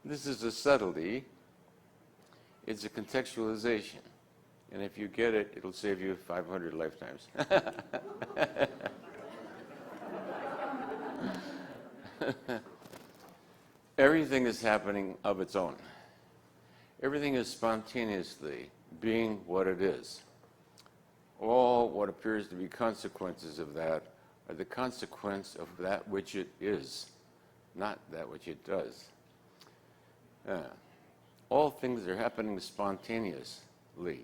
This is a subtlety. It's a contextualization. And if you get it, it'll save you 500 lifetimes. Everything is happening of its own. Everything is spontaneously being what it is. All what appears to be consequences of that are the consequence of that which it is, not that which it does. All things are happening spontaneously.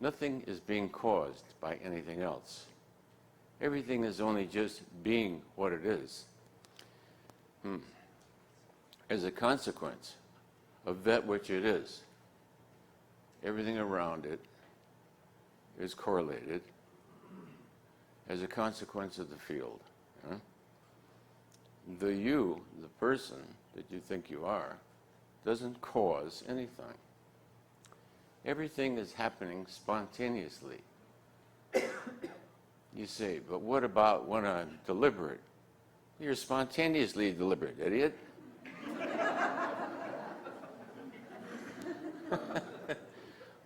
Nothing is being caused by anything else. Everything is only just being what it is. As a consequence of that which it is, everything around it is correlated as a consequence of the field. The you, the person that you think you are, doesn't cause anything. Everything is happening spontaneously. You say, but what about when I'm deliberate? You're spontaneously deliberate, idiot.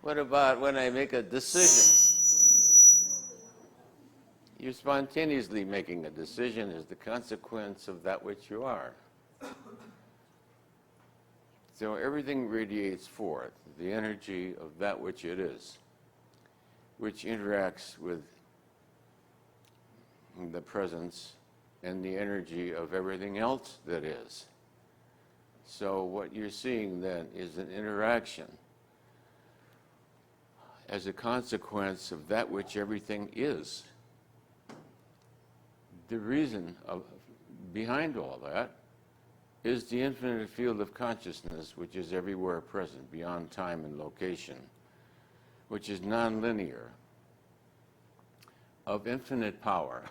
What about when I make a decision? You're spontaneously making a decision as the consequence of that which you are. So everything radiates forth the energy of that which it is, which interacts with the presence and the energy of everything else that is. So what you're seeing then is an interaction as a consequence of that which everything is. The reason behind all that is the infinite field of consciousness, which is everywhere present, beyond time and location, which is nonlinear, of infinite power.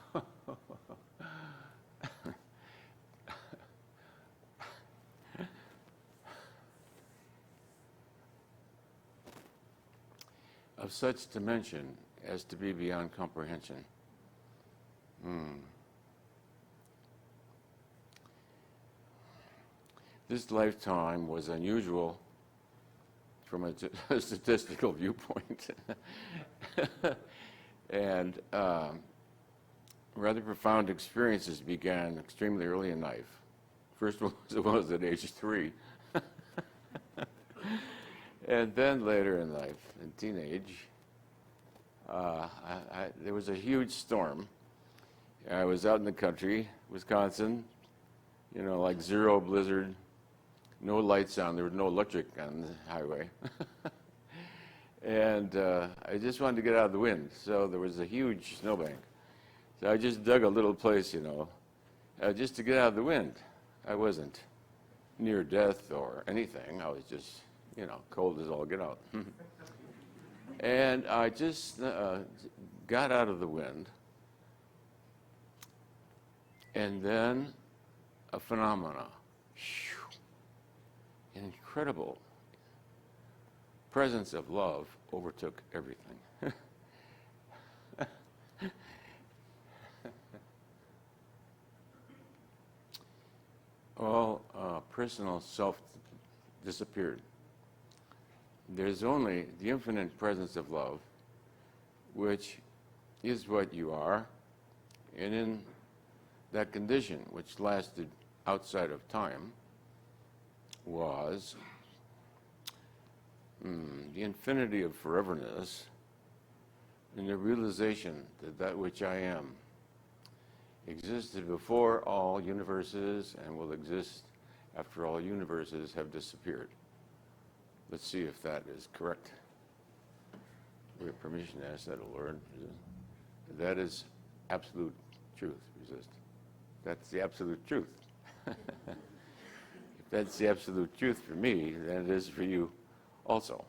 Of such dimension as to be beyond comprehension. This lifetime was unusual from a statistical viewpoint. And rather profound experiences began extremely early in life. First one was at age 3. And then later in life, in teenage, there was a huge storm. I was out in the country, Wisconsin, like zero blizzard, no lights on, there was no electric on the highway. And I just wanted to get out of the wind, so there was a huge snowbank. So I just dug a little place, just to get out of the wind. I wasn't near death or anything, I was just cold as all get out. And I just got out of the wind, and then a phenomena, an incredible presence of love overtook everything. All personal self disappeared. There's only the infinite presence of love, which is what you are, and in that condition, which lasted outside of time, was the infinity of foreverness and the realization that that which I am existed before all universes and will exist after all universes have disappeared. Let's see if that is correct. We have permission to ask that, O Lord. That is absolute truth. Resist. That's the absolute truth. If that's the absolute truth for me, then it is for you also.